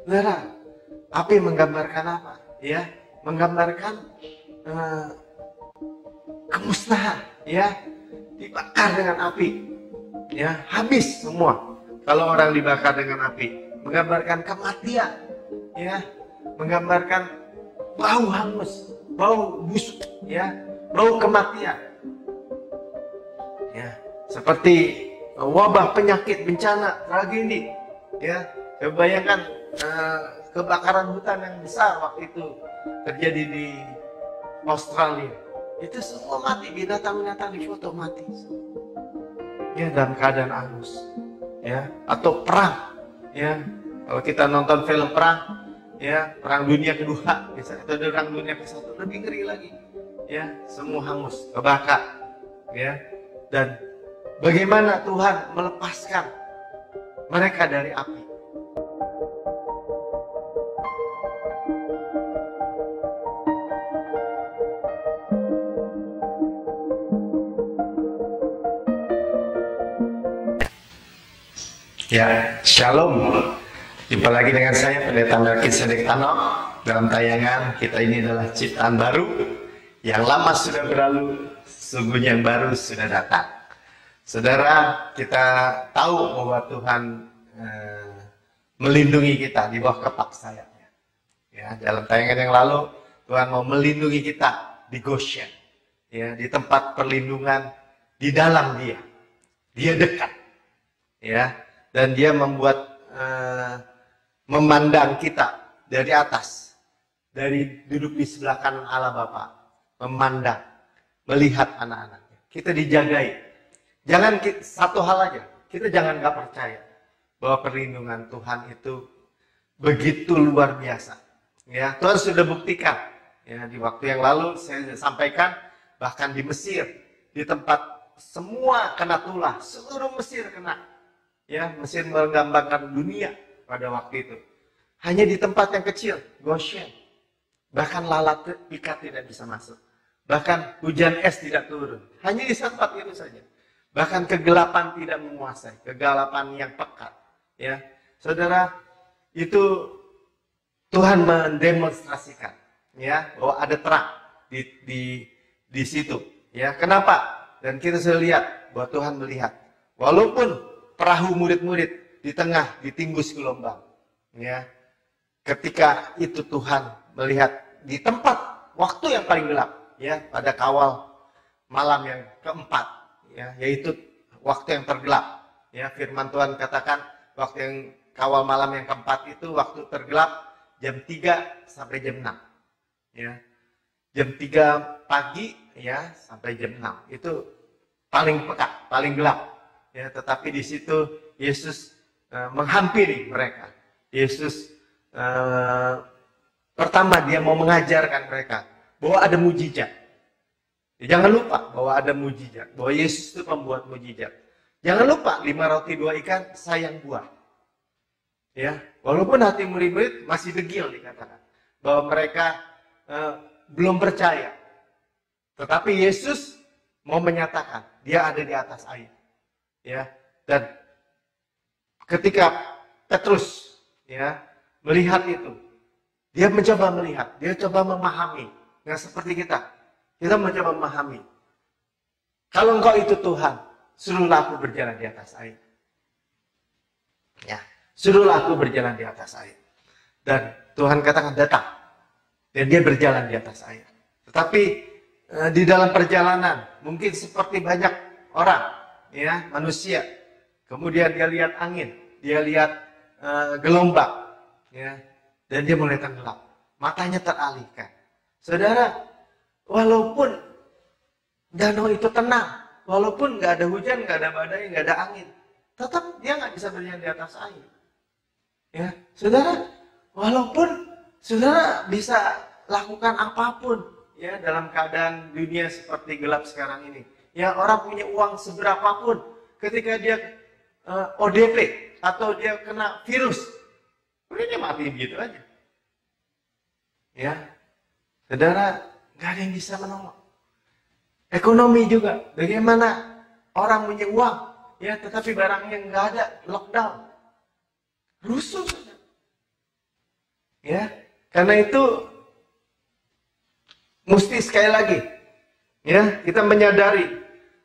Saudara, api menggambarkan apa? Ya, menggambarkan kemusnahan, ya, dibakar dengan api, ya, habis semua. Kalau orang dibakar dengan api, menggambarkan kematian, ya, menggambarkan bau hangus, bau busuk, ya, bau kematian, ya, seperti wabah, penyakit, bencana, tragedi, ya. Coba bayangkan kebakaran hutan yang besar waktu itu terjadi di Australia. Itu semua mati, binatang-binatang di foto mati, ya, dalam keadaan hangus, ya. Atau perang, ya, kalau kita nonton film perang, ya, perang dunia kedua misalnya, atau perang dunia ke-1, lebih ngeri lagi, ya, semua hangus, kebakar, ya. Dan bagaimana Tuhan melepaskan mereka dari api. Ya, Shalom. Jumpa lagi dengan saya, Pendeta Melkisedek Tano. Dalam tayangan kita ini adalah ciptaan baru. Yang lama sudah berlalu, sungguhnya yang baru sudah datang. Saudara, kita tahu bahwa Tuhan melindungi kita di bawah kepak sayapnya. Ya, dalam tayangan yang lalu, Tuhan mau melindungi kita di Goshen, ya, di tempat perlindungan di dalam Dia. Dia dekat, ya. Dan dia membuat memandang kita dari atas, dari duduk di sebelah kanan Allah Bapa, memandang, melihat anak-anaknya. Kita dijagai. Jangan satu hal aja, kita jangan nggak percaya bahwa perlindungan Tuhan itu begitu luar biasa. Ya, Tuhan sudah buktikan. Ya, di waktu yang lalu saya sampaikan, bahkan di Mesir, di tempat semua kena tulah, seluruh Mesir kena. Ya, Mesir menggambarkan dunia pada waktu itu. Hanya di tempat yang kecil, Goshen. Bahkan lalat ikat tidak bisa masuk. Bahkan hujan es tidak turun. Hanya di tempat itu saja. Bahkan kegelapan tidak menguasai. Kegelapan yang pekat. Ya, saudara, itu Tuhan mendemonstrasikan, ya, bahwa ada terang di situ. Ya, kenapa? Dan kita sudah lihat bahwa Tuhan melihat. Walaupun perahu murid-murid di tengah ditimbus gelombang, ya. Ketika itu Tuhan melihat di tempat waktu yang paling gelap, ya, pada kawal malam yang keempat, ya, yaitu waktu yang tergelap, ya. Firman Tuhan katakan waktu yang kawal malam yang keempat itu waktu tergelap jam 3 sampai jam 6, ya. Jam 3 pagi, ya, sampai jam 6 itu paling pekat, paling gelap. Ya, tetapi di situ Yesus menghampiri mereka. Yesus pertama dia mau mengajarkan mereka bahwa ada mujizat. Ya, jangan lupa bahwa ada mujizat, bahwa Yesus itu pembuat mujizat. Jangan lupa 5 roti 2 ikan sayang buah. Ya, walaupun hati murid-murid masih degil dikatakan bahwa mereka belum percaya. Tetapi Yesus mau menyatakan dia ada di atas air. Ya, dan ketika Petrus, ya, melihat itu, dia mencoba melihat, dia coba memahami. Nggak seperti kita mencoba memahami. Kalau engkau itu Tuhan, suruhlah aku berjalan di atas air. Ya, suruhlah aku berjalan di atas air. Dan Tuhan katakan datang, dan dia berjalan di atas air. Tetapi di dalam perjalanan, mungkin seperti banyak orang, ya, manusia. Kemudian dia lihat angin, dia lihat gelombang, ya, dan dia mulai tenggelam. Matanya teralihkan. Saudara, walaupun danau itu tenang, walaupun nggak ada hujan, nggak ada badai, nggak ada angin, tetap dia nggak bisa berjalan di atas air. Ya, saudara, walaupun saudara bisa lakukan apapun, ya, dalam keadaan dunia seperti gelap sekarang ini. Ya, orang punya uang seberapapun, ketika dia ODP atau dia kena virus, dia mati begitu aja. Ya, saudara, nggak ada yang bisa menolong. Ekonomi juga, bagaimana orang punya uang, ya, tetapi barangnya nggak ada, lockdown, rusuh saja. Ya, karena itu mesti sekali lagi, ya, kita menyadari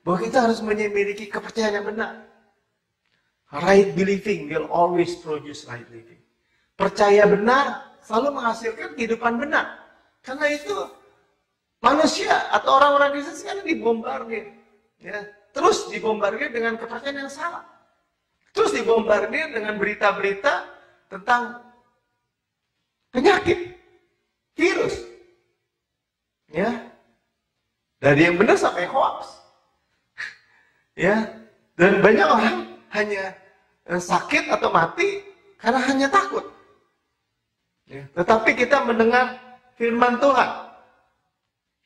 bahwa kita harus memiliki kepercayaan yang benar. Right believing will always produce right living. Percaya benar selalu menghasilkan kehidupan benar. Karena itu manusia atau orang-orang Kristen sekarang dibombardir, ya, terus dibombardir dengan kepercayaan yang salah. Terus dibombardir dengan berita-berita tentang penyakit, virus, ya, dari yang benar sampai hoax. Ya, dan banyak orang hanya sakit atau mati karena hanya takut. Ya, tetapi kita mendengar firman Tuhan.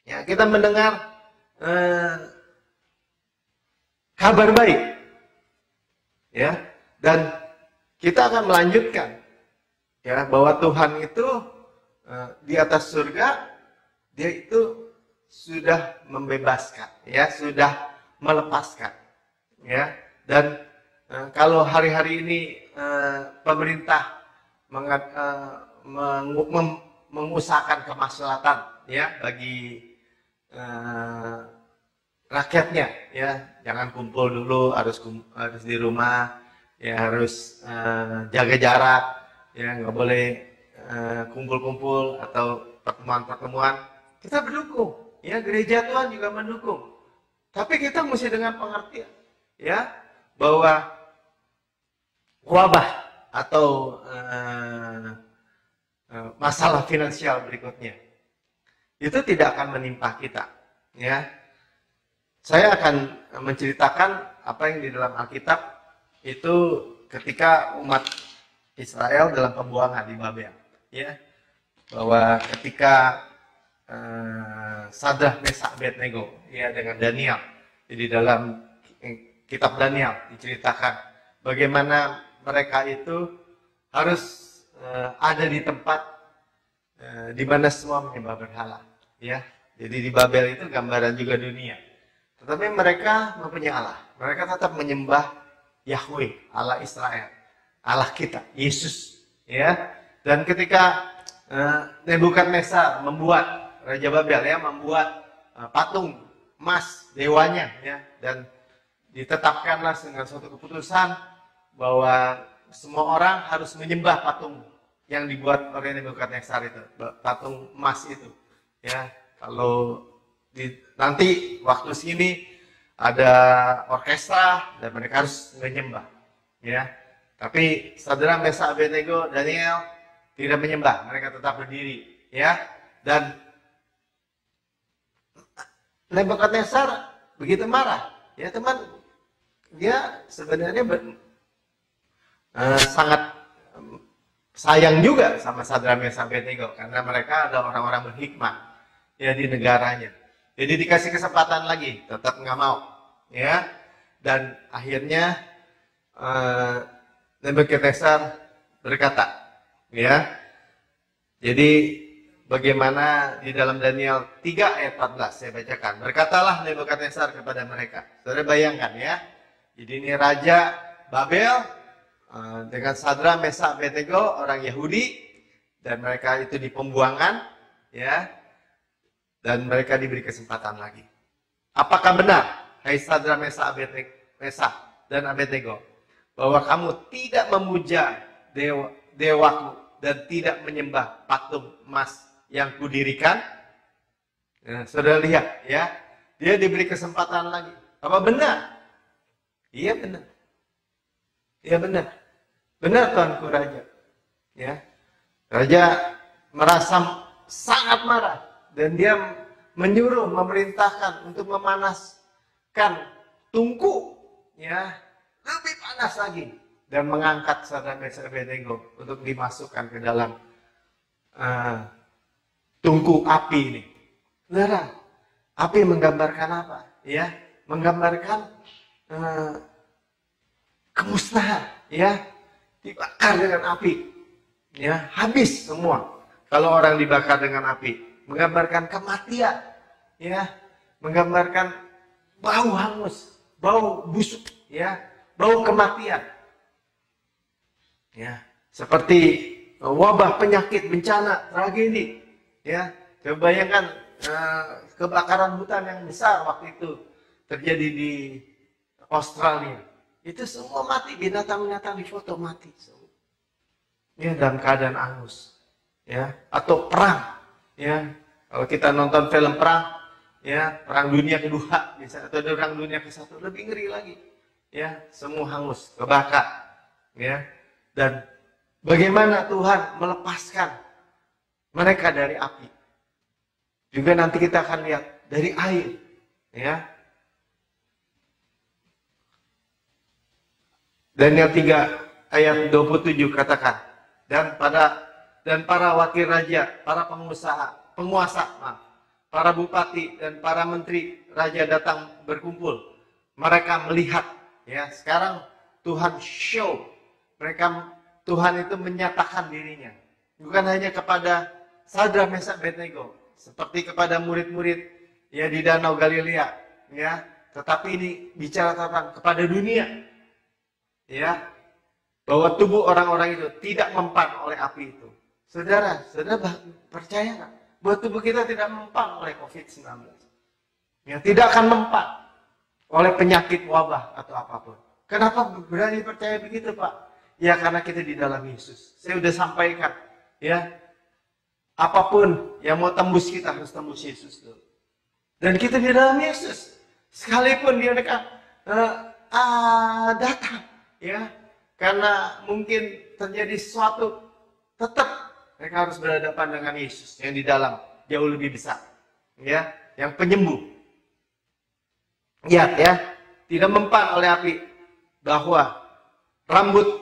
Ya, kita mendengar kabar baik. Ya, dan kita akan melanjutkan, ya, bahwa Tuhan itu di atas surga, dia itu sudah membebaskan, ya, sudah melepaskan, ya. Dan kalau hari-hari ini pemerintah mengusahakan kemaslahatan, ya, bagi rakyatnya, ya, jangan kumpul dulu, harus di rumah, ya, harus jaga jarak, ya, nggak boleh kumpul-kumpul atau pertemuan-pertemuan. Kita mendukung, ya, gereja Tuhan juga mendukung. Tapi kita mesti dengan pengertian, ya, bahwa wabah atau masalah finansial berikutnya itu tidak akan menimpa kita, ya. Saya akan menceritakan apa yang di dalam Alkitab itu ketika umat Israel dalam pembuangan di Babel, ya, bahwa ketika Sadrah, Mesak, Abednego, ya, dengan Daniel, jadi dalam kitab Daniel diceritakan bagaimana mereka itu harus ada di tempat di mana semua menyembah berhala, ya. Jadi di Babel itu gambaran juga dunia. Tetapi mereka mempunyai Allah. Mereka tetap menyembah Yahweh, Allah Israel, Allah kita, Yesus, ya. Dan ketika Nebukadnezar membuat Raja Babel, ya, membuat patung emas dewanya, ya, dan ditetapkanlah dengan suatu keputusan bahwa semua orang harus menyembah patung yang dibuat oleh Nebukadnezar itu, patung emas itu, ya. Kalau nanti waktu sini ada orkestra dan mereka harus menyembah, ya. Tapi Sadrah, Mesak, Abednego, Daniel tidak menyembah, mereka tetap berdiri, ya. Dan Nebukadnezar begitu marah, ya teman, dia sebenarnya sangat sayang juga sama Sadrah, Mesak, Abednego karena mereka ada orang-orang berhikmat, ya, di negaranya. Jadi dikasih kesempatan lagi, tetap nggak mau, ya. Dan akhirnya Nebukadnezar berkata, ya. Jadi bagaimana di dalam Daniel 3 ayat 14 saya bacakan. Berkatalah Nebukadnezar kepada mereka. Saudara bayangkan, ya. Jadi ini Raja Babel dengan Sadrah, Mesak, Abednego, orang Yahudi, dan mereka itu di pembuangan, ya. Dan mereka diberi kesempatan lagi. Apakah benar, hai Sadrah, Mesak, dan Abednego, bahwa kamu tidak memuja dewaku dan tidak menyembah patung emas yang kudirikan? Nah, saudara lihat, ya, dia diberi kesempatan lagi. Apa benar? Iya benar. Iya benar. Benar, Tuanku Raja. Ya, Raja merasa sangat marah dan dia menyuruh, memerintahkan untuk memanaskan tungku, ya, lebih panas lagi, dan mengangkat Sadrah, Mesak, Abednego untuk dimasukkan ke dalam tungku api ini. Saudara, api menggambarkan apa? Ya, menggambarkan kemusnahan, ya, dibakar dengan api, ya, habis semua. Kalau orang dibakar dengan api, menggambarkan kematian, ya, menggambarkan bau hangus, bau busuk, ya, bau kematian. Ya, seperti wabah, penyakit, bencana, tragedi. Ya, coba bayangkan kebakaran hutan yang besar waktu itu terjadi di Australia. Itu semua mati, binatang-binatang di foto mati semua. Ya, dalam keadaan angus. Ya, atau perang. Ya, kalau kita nonton film perang, ya, perang dunia kedua, bisa, atau perang dunia ke-1, lebih ngeri lagi. Ya, semua hangus, kebakar. Ya, dan bagaimana Tuhan melepaskan mereka dari api. Juga nanti kita akan lihat dari air. Ya. Daniel 3 ayat 27 katakan, dan para wakil raja, para penguasa, para bupati dan para menteri raja datang berkumpul. Mereka melihat, ya, sekarang Tuhan show, Tuhan itu menyatakan dirinya, bukan hanya kepada Sadrak, Mesak, Abednego, seperti kepada murid-murid, ya, di Danau Galilea, ya, tetapi ini bicara tentang kepada dunia, ya, bahwa tubuh orang-orang itu tidak mempan oleh api itu. Saudara percaya nggak bahwa tubuh kita tidak mempan oleh COVID-19? Ya, tidak akan mempan oleh penyakit, wabah atau apapun. Kenapa berani percaya begitu, Pak? Ya, karena kita di dalam Yesus. Saya sudah sampaikan, ya, apapun yang mau tembus kita harus tembus Yesus dulu. Dan kita di dalam Yesus. Sekalipun dia datang, ya, karena mungkin terjadi sesuatu, tetap mereka harus berhadapan dengan Yesus yang di dalam jauh lebih besar, ya, yang penyembuh. Ya, tidak mempan oleh api, bahwa rambut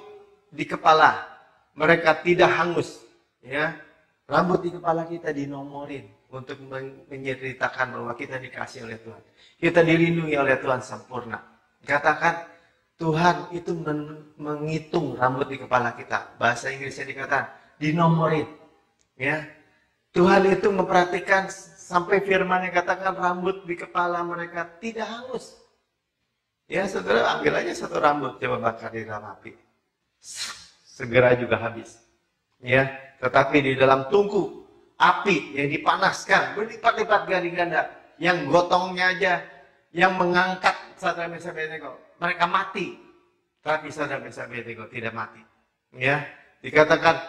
di kepala mereka tidak hangus, ya. Rambut di kepala kita dinomorin untuk menceritakan bahwa kita dikasih oleh Tuhan. Kita dilindungi oleh Tuhan sempurna. Katakan, Tuhan itu menghitung rambut di kepala kita. Bahasa Inggrisnya dikatakan dinomorin. Ya, Tuhan itu memperhatikan sampai firman-Nya katakan rambut di kepala mereka tidak hangus. Ya, saudara, ambil aja satu rambut, coba bakar di dalam api, segera juga habis. Ya, tetapi di dalam tungku api yang dipanaskan berlipat-lipat kali ganda, yang gotongnya aja, yang mengangkat Sadrak, Mesak, Abednego, mereka mati. Tapi Sadrak, Mesak, Abednego tidak mati. Ya, dikatakan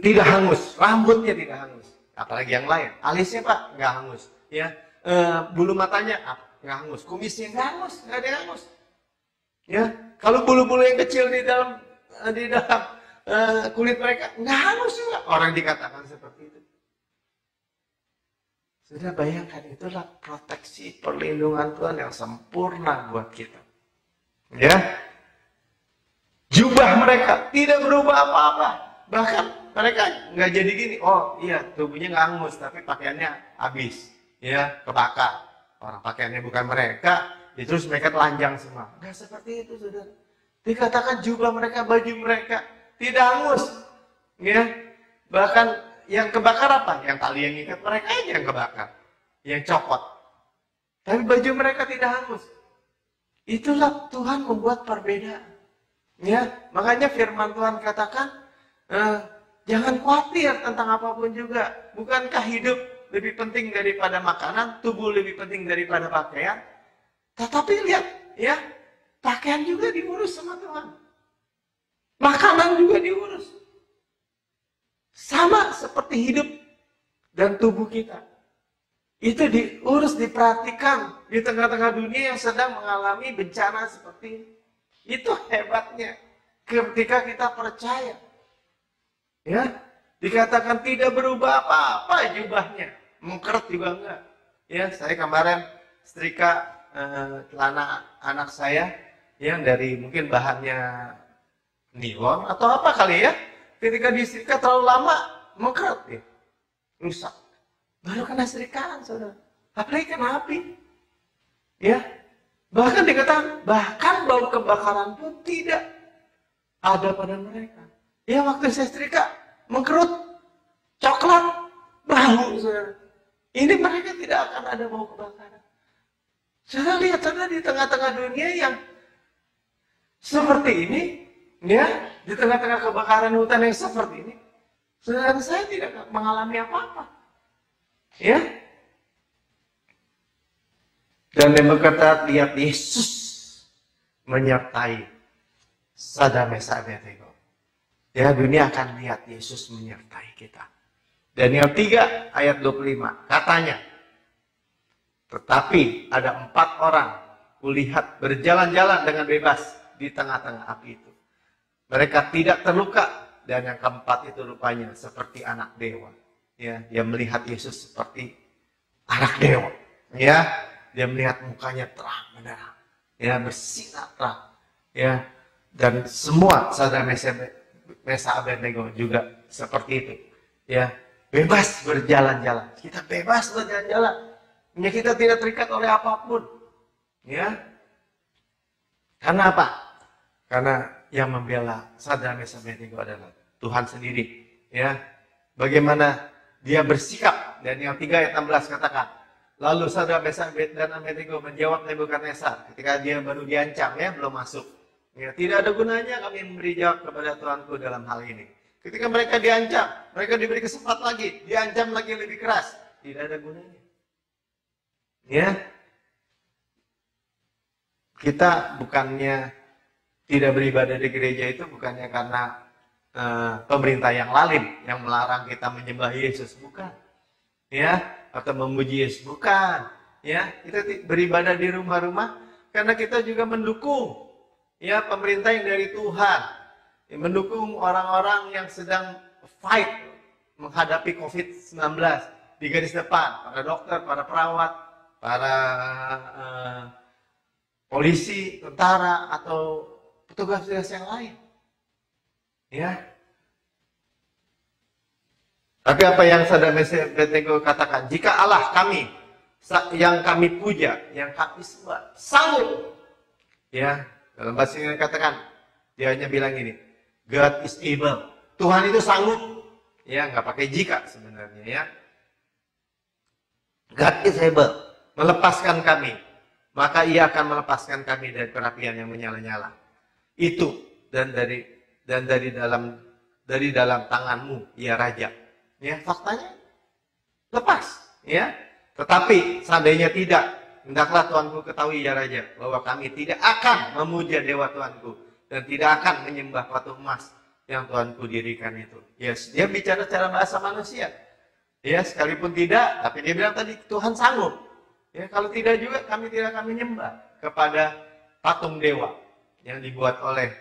tidak hangus, rambutnya tidak hangus. Apalagi yang lain, alisnya, Pak, nggak hangus. Ya, bulu matanya nggak hangus, kumisnya nggak hangus, nggak ada yang hangus. Ya, kalau bulu-bulu yang kecil di dalam kulit mereka nggak hangus juga. Orang dikatakan seperti itu. Sudah bayangkan, itulah proteksi perlindungan Tuhan yang sempurna buat kita. Ya, jubah mereka tidak berubah apa-apa. Bahkan mereka nggak jadi gini. Oh iya, tubuhnya nggak hangus, tapi pakaiannya habis, ya, kebakar. Orang pakaiannya bukan mereka, terus mereka telanjang semua. Nggak seperti itu, saudara. Dikatakan jubah mereka, baju mereka tidak hangus, ya. Bahkan yang kebakar apa? Yang tali yang ikat mereka aja yang kebakar, yang copot. Tapi baju mereka tidak hangus. Itulah Tuhan membuat perbedaan. Ya, makanya firman Tuhan katakan, jangan khawatir tentang apapun juga. Bukankah hidup lebih penting daripada makanan, tubuh lebih penting daripada pakaian? Tetapi lihat, ya, pakaian juga diurus sama Tuhan. Makanan juga diurus. Sama seperti hidup dan tubuh kita. Itu diurus, diperhatikan di tengah-tengah dunia yang sedang mengalami bencana seperti ini. Itu hebatnya ketika kita percaya. Ya, dikatakan tidak berubah apa-apa jubahnya. Mengkeret juga enggak. Ya, saya kemarin setrika celana anak saya yang dari mungkin bahannya nilon atau apa kali ya. Ketika disetrika terlalu lama, mengkeret ya, rusak. Baru kena setrikaan, saudara. Apalagi kena api. Ya, bahkan dikatakan, bahkan bau kebakaran pun tidak ada pada mereka. Ya, waktu saya setrika, mengkerut, coklat, bau, saudara. Ini mereka tidak akan ada bau kebakaran. Saudara lihat, saudara di tengah-tengah dunia yang seperti ini, ya, di tengah-tengah kebakaran hutan yang seperti ini, saudara saya tidak mengalami apa-apa, ya. Dan Nebukadnezar lihat Yesus menyertai Sadrak, Mesak, Abednego. Ya, dunia akan lihat Yesus menyertai kita. Daniel 3 ayat 25 katanya, tetapi ada 4 orang kulihat berjalan-jalan dengan bebas di tengah-tengah api itu. Mereka tidak terluka, dan yang keempat itu rupanya seperti anak dewa. Ya, dia melihat Yesus seperti anak dewa. Ya, dia melihat mukanya terang benderang, ya, bersinar terang, ya, dan semua Sadrak, Mesak, Abednego juga seperti itu, ya, bebas berjalan-jalan. Kita bebas berjalan-jalan, ya, kita tidak terikat oleh apapun, ya. Karena apa? Karena yang membela Sadrak, Mesak, Abednego adalah Tuhan sendiri, ya. Bagaimana dia bersikap? Daniel 3 ayat 16 katakan, lalu Sadrak, Mesak, dan Abednego menjawab Nebukadnezar ketika dia baru diancam, ya, belum masuk. Ya, tidak ada gunanya kami memberi jawab kepada Tuanku dalam hal ini. Ketika mereka diancam, mereka diberi kesempatan lagi, diancam lagi lebih keras. Tidak ada gunanya. Ya, kita bukannya tidak beribadah di gereja itu bukannya karena pemerintah yang lalim yang melarang kita menyembah Yesus, bukan. Ya, atau memuji Yesus, bukan, ya. Kita beribadah di rumah-rumah karena kita juga mendukung, ya, pemerintah yang dari Tuhan, ya, mendukung orang-orang yang sedang fight menghadapi COVID-19 di garis depan, para dokter, para perawat, para polisi, tentara, atau petugas-petugas yang lain, ya. Tapi apa yang Sadrak, Mesak, Abednego katakan? Jika Allah kami yang kami puja, yang kami sembah, sanggup, ya, dalam bahasa Inggris katakan, dia hanya bilang ini, God is able. Tuhan itu sanggup, ya, nggak pakai jika sebenarnya, ya. God is able melepaskan kami, maka Ia akan melepaskan kami dari perapian yang menyala-nyala. Itu dan dari dalam tanganmu, ya Raja. Ya, faktanya lepas, ya. Tetapi seandainya tidak, hendaklah Tuanku ketahui, ya Raja, bahwa kami tidak akan memuja dewa Tuanku dan tidak akan menyembah patung emas yang Tuanku dirikan itu. Yes, dia bicara cara bahasa manusia. Ya, sekalipun tidak, tapi dia bilang tadi Tuhan sanggup. Ya, kalau tidak juga kami tidak akan menyembah kepada patung dewa yang dibuat oleh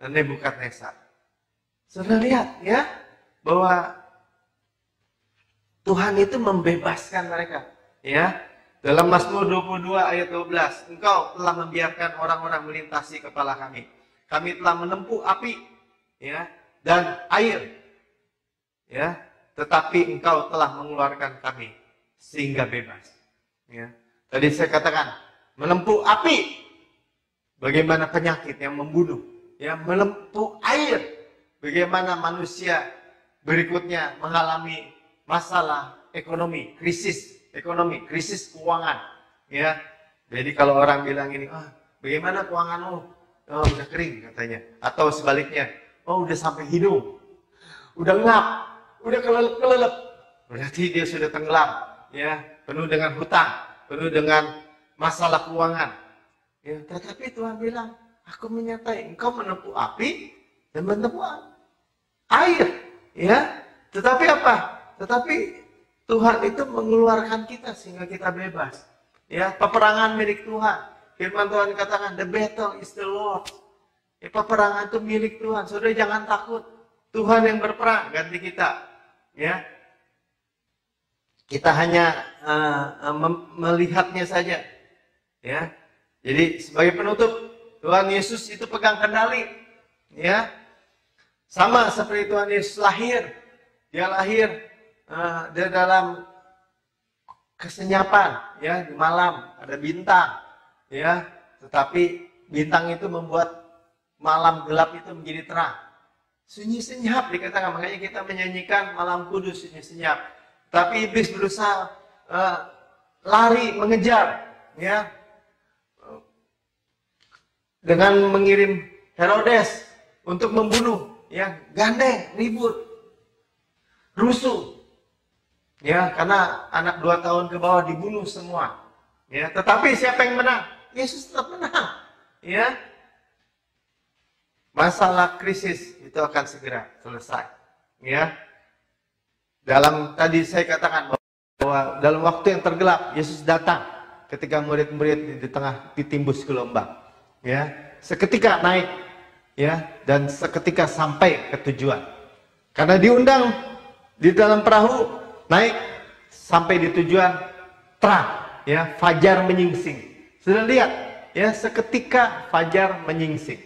Nebukadnezar. Sudah lihat, ya, bahwa Tuhan itu membebaskan mereka, ya. Dalam Mazmur 22 ayat 12, Engkau telah membiarkan orang-orang melintasi kepala kami. Kami telah menempuh api, ya, dan air, ya. Tetapi Engkau telah mengeluarkan kami sehingga bebas, ya. Tadi saya katakan menempuh api, bagaimana penyakit yang membunuh, ya, menempuh air, bagaimana manusia berikutnya mengalami masalah ekonomi, krisis ekonomi, krisis keuangan, ya. Jadi kalau orang bilang ini, bagaimana keuanganmu? Oh, udah kering katanya, atau sebaliknya, oh, udah sampai hidung, udah ngap, udah kelelep, berarti dia sudah tenggelam, ya, penuh dengan hutang, penuh dengan masalah keuangan. Ya, tetapi Tuhan bilang, aku menyertai engkau menempuh api dan menempuh air, ya. Tetapi apa? Tetapi Tuhan itu mengeluarkan kita sehingga kita bebas. Ya, peperangan milik Tuhan. Firman Tuhan katakan, the battle is the Lord. Ya, peperangan itu milik Tuhan. Saudara jangan takut. Tuhan yang berperang ganti kita. Ya, kita hanya melihatnya saja. Ya, jadi sebagai penutup, Tuhan Yesus itu pegang kendali. Ya, sama seperti Tuhan Yesus lahir. Dia lahir dia dalam kesenyapan, ya, di malam ada bintang, ya, tetapi bintang itu membuat malam gelap itu menjadi terang. Sunyi senyap dikatakan, makanya kita menyanyikan malam kudus sunyi senyap. Tapi iblis berusaha lari mengejar, ya, dengan mengirim Herodes untuk membunuh, ya, gandeng, ribut, rusuh, ya, karena anak 2 tahun ke bawah dibunuh semua, ya. Tetapi siapa yang menang? Yesus tetap menang, ya. Masalah krisis itu akan segera selesai, ya. Dalam tadi saya katakan bahwa dalam waktu yang tergelap Yesus datang ketika murid-murid di tengah ditimbus gelombang, ya. Seketika naik, ya, dan seketika sampai ke tujuan. Karena diundang di dalam perahu, naik sampai di tujuan, terang, ya, fajar menyingsing. Sudah lihat, ya, seketika fajar menyingsing,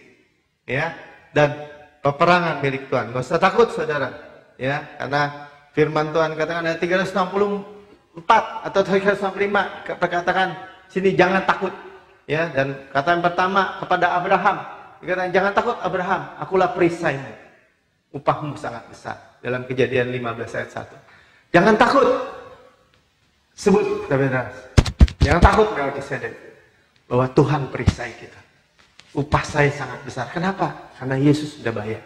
ya, dan peperangan milik Tuhan. Gak usah takut, saudara, ya, karena firman Tuhan katakan ada 364 atau 365 katakan sini jangan takut, ya, dan kata yang pertama kepada Abraham, dikatakan jangan takut Abraham, akulah perisaimu, upahmu sangat besar. Dalam Kejadian 15 ayat 1. Jangan takut, sebut, saudara, jangan takut Melkisedek, bahwa Tuhan perisai kita. Upah saya sangat besar. Kenapa? Karena Yesus sudah bayar,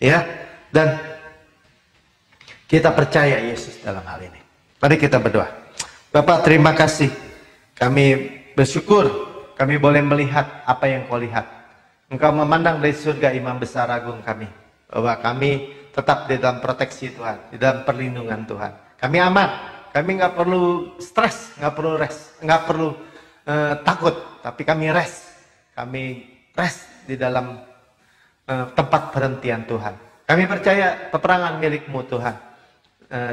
ya, dan kita percaya Yesus dalam hal ini. Mari kita berdoa. Bapak, terima kasih. Kami bersyukur kami boleh melihat apa yang Kau lihat. Engkau memandang dari surga, Imam Besar Agung kami, bahwa kami tetap di dalam proteksi Tuhan, di dalam perlindungan Tuhan. Kami aman. Kami nggak perlu stres, nggak perlu nggak perlu takut, tapi kami rest. Kami rest di dalam tempat perhentian Tuhan. Kami percaya peperangan milik-Mu Tuhan,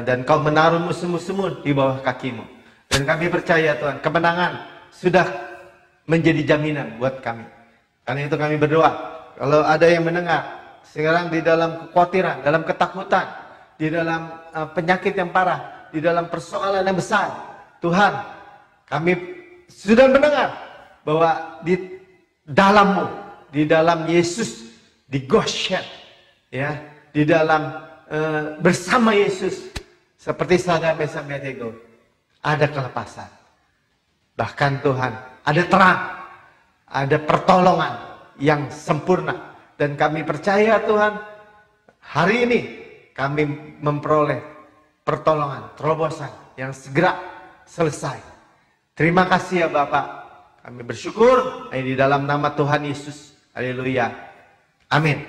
dan Kau menaruh musuh-musuhmu di bawah kakimu. Dan kami percaya Tuhan, kemenangan sudah menjadi jaminan buat kami. Karena itu kami berdoa, kalau ada yang mendengar sekarang di dalam kekhawatiran, dalam ketakutan, di dalam penyakit yang parah, di dalam persoalan yang besar, Tuhan, kami sudah mendengar bahwa di dalam-Mu, di dalam Yesus, di Goshen, ya, di dalam bersama Yesus, seperti Sadar Mesa Abednego, ada kelepasan. Bahkan Tuhan, ada terang, ada pertolongan yang sempurna. Dan kami percaya Tuhan, hari ini kami memperoleh pertolongan, terobosan yang segera selesai. Terima kasih ya Bapak. Kami bersyukur di dalam nama Tuhan Yesus. Haleluya. Amin.